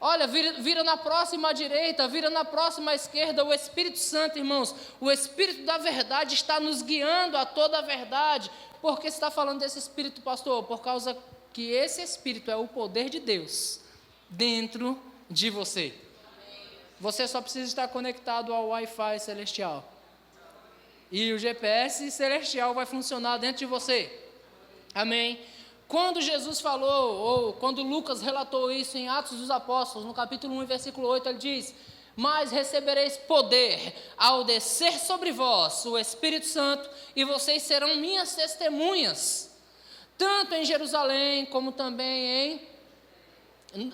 Olha, vira na próxima direita, vira na próxima esquerda. O Espírito Santo, irmãos, o Espírito da verdade está nos guiando a toda a verdade. Por que você está falando desse Espírito, pastor? Por causa que esse Espírito é o poder de Deus dentro de você. Você só precisa estar conectado ao Wi-Fi celestial. E o GPS celestial vai funcionar dentro de você. Amém? Quando Jesus falou, ou quando Lucas relatou isso em Atos dos Apóstolos, no capítulo 1, versículo 8, ele diz: mas recebereis poder ao descer sobre vós o Espírito Santo, e vocês serão minhas testemunhas, tanto em Jerusalém, como também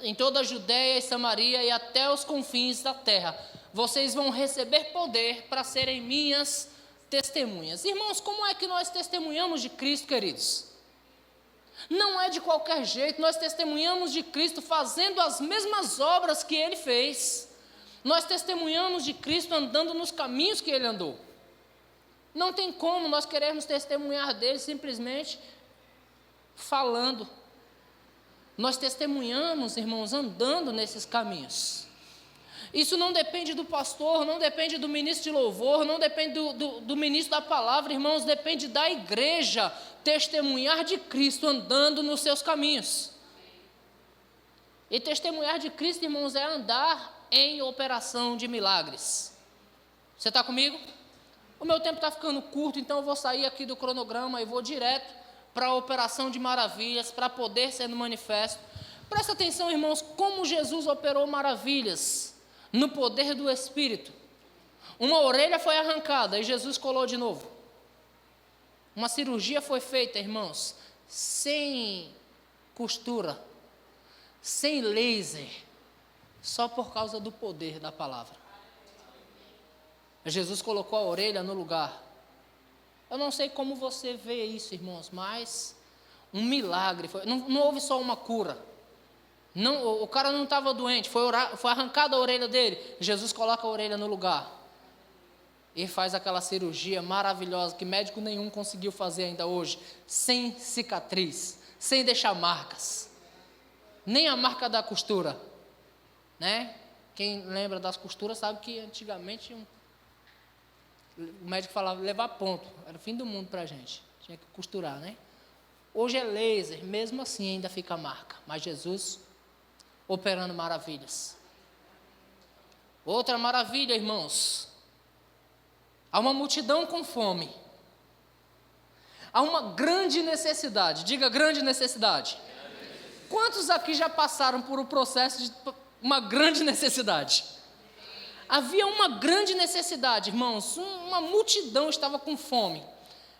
em toda a Judéia e Samaria e até os confins da terra. Vocês vão receber poder para serem minhas testemunhas. Irmãos, como é que nós testemunhamos de Cristo, queridos? Não é de qualquer jeito. Nós testemunhamos de Cristo fazendo as mesmas obras que Ele fez. Nós testemunhamos de Cristo andando nos caminhos que Ele andou. Não tem como nós queremos testemunhar dele simplesmente falando. Nós testemunhamos, irmãos, andando nesses caminhos. Isso não depende do pastor, não depende do ministro de louvor, não depende do ministro da palavra, irmãos, depende da igreja testemunhar de Cristo andando nos seus caminhos. E testemunhar de Cristo, irmãos, é andar em operação de milagres. Você está comigo? O meu tempo está ficando curto, então eu vou sair aqui do cronograma e vou direto para a operação de maravilhas, para poder sendo manifesto. Presta atenção, irmãos, como Jesus operou maravilhas no poder do Espírito. Uma orelha foi arrancada e Jesus colou de novo. Uma cirurgia foi feita, irmãos, sem costura, sem laser, só por causa do poder da palavra. Jesus colocou a orelha no lugar. Eu não sei como você vê isso, irmãos, mas um milagre. Não houve só uma cura. Não, o cara não estava doente, foi arrancada a orelha dele. Jesus coloca a orelha no lugar e faz aquela cirurgia maravilhosa que médico nenhum conseguiu fazer ainda hoje, sem cicatriz, sem deixar marcas, nem a marca da costura, né? Quem lembra das costuras sabe que antigamente o médico falava levar ponto, era o fim do mundo para a gente, tinha que costurar, né? Hoje é laser, mesmo assim ainda fica a marca, mas Jesus operando maravilhas. Outra maravilha, irmãos, há uma multidão com fome, há uma grande necessidade, diga grande necessidade. Quantos aqui já passaram por um processo de uma grande necessidade? Havia uma grande necessidade, irmãos, uma multidão estava com fome.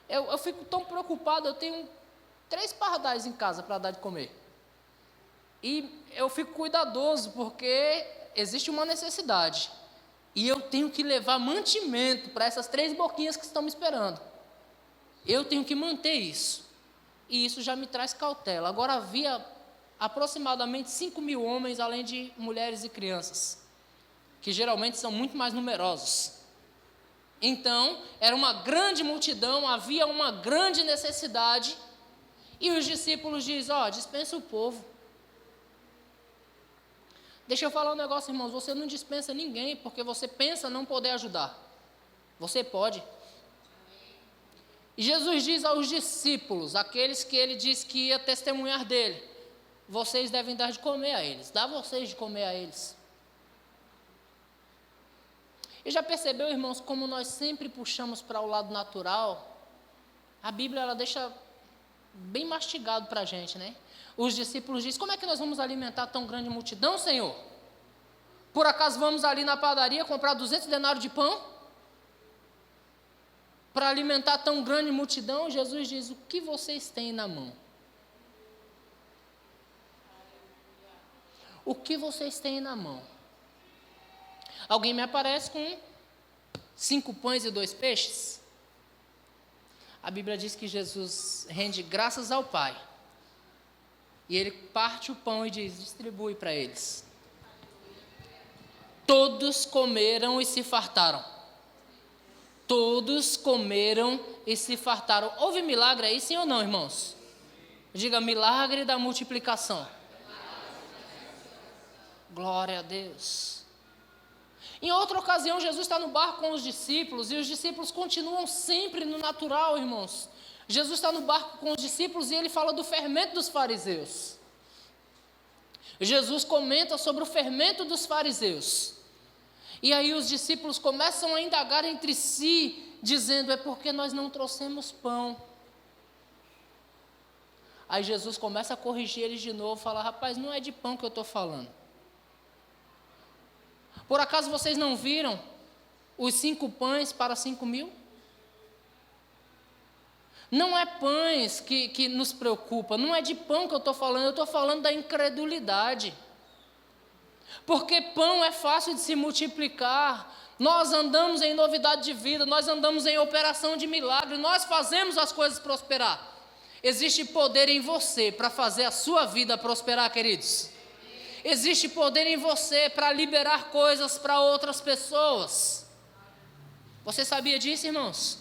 Eu fico tão preocupado, eu tenho 3 pardais em casa para dar de comer. E eu fico cuidadoso, porque existe uma necessidade. E eu tenho que levar mantimento para essas 3 boquinhas que estão me esperando. Eu tenho que manter isso. E isso já me traz cautela. Agora havia aproximadamente 5.000 homens, além de mulheres e crianças, que geralmente são muito mais numerosos. Então, era uma grande multidão, havia uma grande necessidade. E os discípulos dizem, dispensa o povo. Deixa eu falar um negócio, irmãos, você não dispensa ninguém, porque você pensa não poder ajudar. Você pode. E Jesus diz aos discípulos, aqueles que ele disse que ia testemunhar dele, vocês devem dar de comer a eles, dá vocês de comer a eles. E já percebeu, irmãos, como nós sempre puxamos para o lado natural? A Bíblia, ela deixa bem mastigado para a gente, né? Os discípulos dizem, como é que nós vamos alimentar tão grande multidão, Senhor? Por acaso vamos ali na padaria comprar 200 denários de pão? Para alimentar tão grande multidão? Jesus diz, o que vocês têm na mão? O que vocês têm na mão? Alguém me aparece com 5 pães e 2 peixes? A Bíblia diz que Jesus rende graças ao Pai. E ele parte o pão e diz, distribui para eles. Todos comeram e se fartaram. Todos comeram e se fartaram. Houve milagre aí, sim ou não, irmãos? Diga, milagre da multiplicação. Glória a Deus. Em outra ocasião, Jesus está no barco com os discípulos, e os discípulos continuam sempre no natural, irmãos. Jesus está no barco com os discípulos e ele fala do fermento dos fariseus. Jesus comenta sobre o fermento dos fariseus. E aí os discípulos começam a indagar entre si, dizendo, é porque nós não trouxemos pão. Aí Jesus começa a corrigir eles de novo, fala, rapaz, não é de pão que eu estou falando. Por acaso vocês não viram os 5 pães para 5.000? Não é pães que nos preocupa, não é de pão que eu estou falando, eu estou falando da incredulidade. Porque pão é fácil de se multiplicar, nós andamos em novidade de vida, nós andamos em operação de milagre, nós fazemos as coisas prosperar. Existe poder em você para fazer a sua vida prosperar, queridos. Existe poder em você para liberar coisas para outras pessoas. Você sabia disso, irmãos?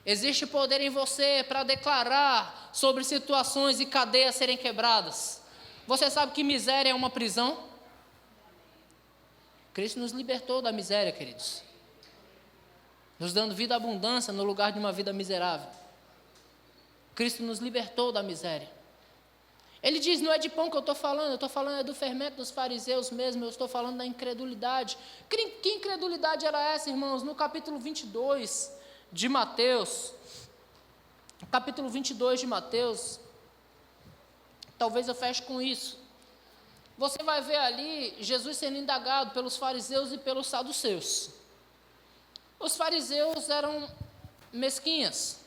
Existe poder em você para declarar sobre situações e cadeias serem quebradas. Você sabe que miséria é uma prisão? Cristo nos libertou da miséria, queridos. Nos dando vida e abundância no lugar de uma vida miserável. Cristo nos libertou da miséria. Ele diz, não é de pão que eu estou falando é do fermento dos fariseus mesmo, eu estou falando da incredulidade. Que incredulidade era essa, irmãos? No capítulo 22 de Mateus, capítulo 22 de Mateus, talvez eu feche com isso. Você vai ver ali Jesus sendo indagado pelos fariseus e pelos saduceus. Os fariseus eram mesquinhas,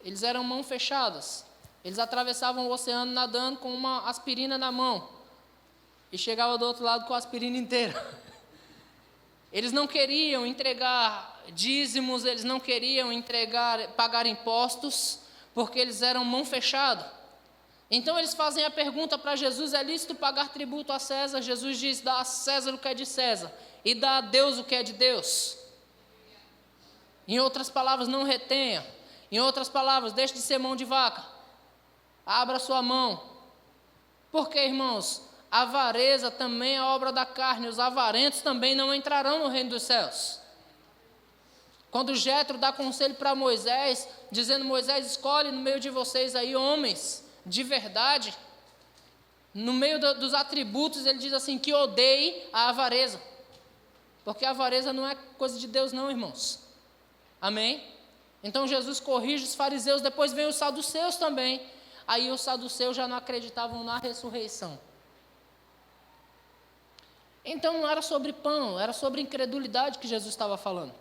eles eram mãos fechadas, eles atravessavam o oceano nadando com uma aspirina na mão e chegavam do outro lado com a aspirina inteira. Eles não queriam entregar dízimos, eles não queriam pagar impostos, porque eles eram mão fechada. Então eles fazem a pergunta para Jesus: é lícito pagar tributo a César? Jesus diz: dá a César o que é de César e dá a Deus o que é de Deus. Em outras palavras, não retenha. Em outras palavras, deixe de ser mão de vaca. Abra sua mão. Porque, irmãos, a avareza também é obra da carne. Os avarentos também não entrarão no reino dos céus. Quando Jetro dá conselho para Moisés, dizendo: Moisés, escolhe no meio de vocês aí homens de verdade, no meio dos atributos, ele diz assim: que odeie a avareza. Porque a avareza não é coisa de Deus não, irmãos. Amém? Então Jesus corrige os fariseus, depois vem os saduceus também. Aí os saduceus já não acreditavam na ressurreição. Então não era sobre pão, era sobre incredulidade que Jesus estava falando.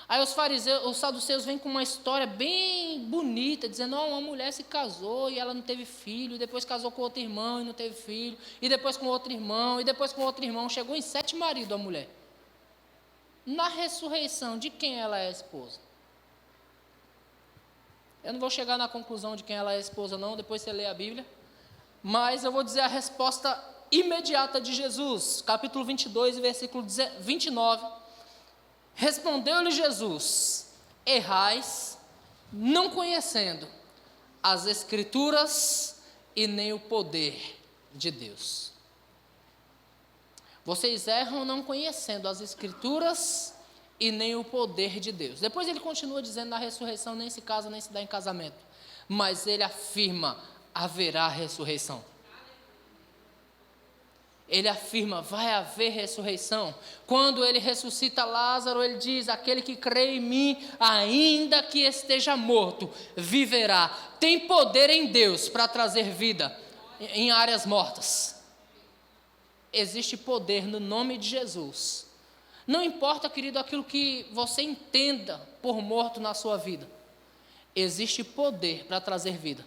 Aí os saduceus vêm com uma história bem bonita, dizendo: oh, uma mulher se casou e ela não teve filho, e depois casou com outro irmão e não teve filho, e depois com outro irmão, e depois com outro irmão, chegou em 7 maridos a mulher. Na ressurreição, de quem ela é a esposa? Eu não vou chegar na conclusão de quem ela é a esposa não, depois você lê a Bíblia, mas eu vou dizer a resposta imediata de Jesus, capítulo 22, versículo 29, respondeu-lhe Jesus: errais, não conhecendo as Escrituras e nem o poder de Deus. Vocês erram não conhecendo as Escrituras e nem o poder de Deus. Depois ele continua dizendo: na ressurreição nem se casa, nem se dá em casamento. Mas ele afirma: haverá ressurreição. Ele afirma: vai haver ressurreição. Quando ele ressuscita Lázaro, ele diz: aquele que crê em mim, ainda que esteja morto, viverá. Tem poder em Deus para trazer vida em áreas mortas. Existe poder no nome de Jesus. Não importa, querido, aquilo que você entenda por morto na sua vida. Existe poder para trazer vida.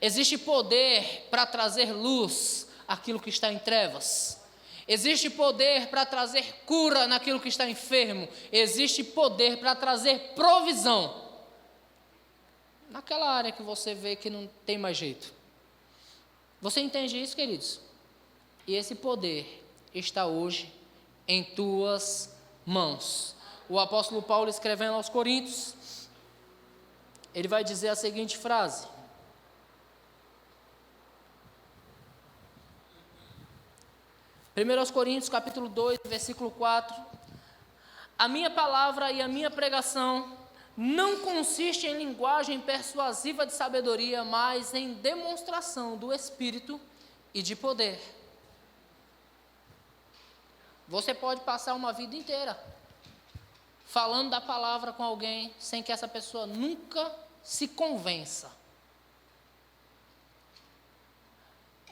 Existe poder para trazer luz aquilo que está em trevas. Existe poder para trazer cura naquilo que está enfermo. Existe poder para trazer provisão naquela área que você vê que não tem mais jeito. Você entende isso, queridos? E esse poder está hoje em tuas mãos. O apóstolo Paulo, escrevendo aos Coríntios, ele vai dizer a seguinte frase: 1 Coríntios capítulo 2, versículo 4: a minha palavra e a minha pregação não consiste em linguagem persuasiva de sabedoria, mas em demonstração do Espírito e de poder. Você pode passar uma vida inteira falando da palavra com alguém sem que essa pessoa nunca se convença.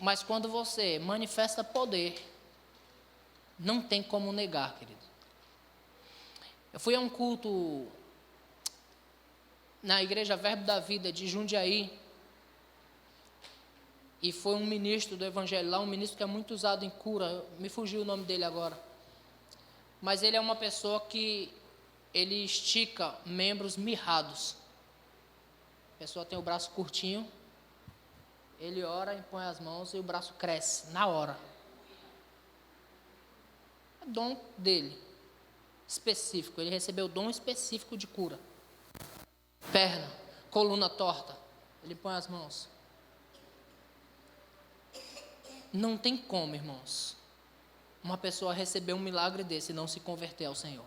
Mas quando você manifesta poder, não tem como negar, querido. Eu fui a um culto na Igreja Verbo da Vida de Jundiaí, e foi um ministro do Evangelho lá, um ministro que é muito usado em cura, me fugiu o nome dele agora, mas ele é uma pessoa que ele estica membros mirrados. A pessoa tem o braço curtinho, ele ora, impõe as mãos e o braço cresce na hora. É dom dele, específico, ele recebeu dom específico de cura. Perna, coluna torta, ele põe as mãos. Não tem como, irmãos, uma pessoa receber um milagre desse e não se converter ao Senhor.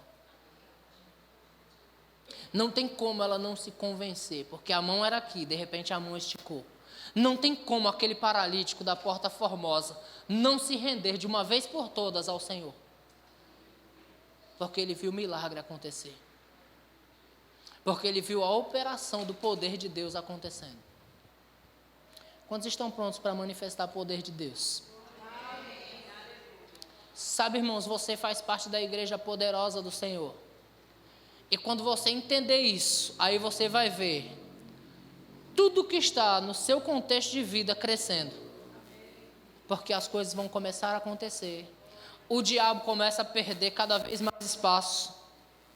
Não tem como ela não se convencer, porque a mão era aqui, de repente a mão esticou. Não tem como aquele paralítico da Porta Formosa não se render de uma vez por todas ao Senhor, porque ele viu o milagre acontecer. Porque ele viu a operação do poder de Deus acontecendo. Quantos estão prontos para manifestar o poder de Deus? Sabe, irmãos, você faz parte da igreja poderosa do Senhor. E quando você entender isso, aí você vai ver tudo que está no seu contexto de vida crescendo. Porque as coisas vão começar a acontecer. O diabo começa a perder cada vez mais espaço.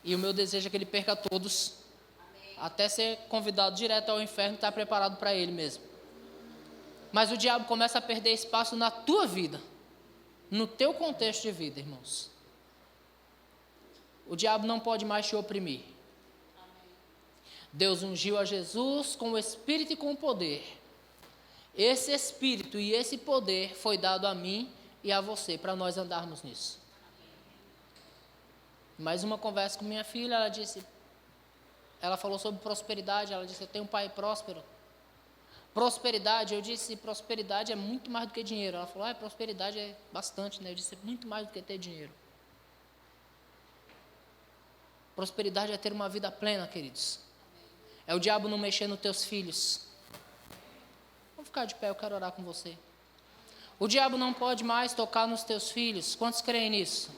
E o meu desejo é que ele perca todos. Até ser convidado direto ao inferno e estar preparado para ele mesmo. Mas o diabo começa a perder espaço na tua vida. No teu contexto de vida, irmãos. O diabo não pode mais te oprimir. Deus ungiu a Jesus com o Espírito e com o poder. Esse Espírito e esse poder foi dado a mim e a você, para nós andarmos nisso. Mais uma conversa com minha filha, ela falou sobre prosperidade, ela disse, eu tenho um pai próspero. Prosperidade, eu disse, prosperidade é muito mais do que dinheiro. Ela falou, prosperidade é bastante, né? Eu disse, muito mais do que ter dinheiro. Prosperidade é ter uma vida plena, queridos. É o diabo não mexer nos teus filhos. Vamos ficar de pé, eu quero orar com você. O diabo não pode mais tocar nos teus filhos. Quantos creem nisso?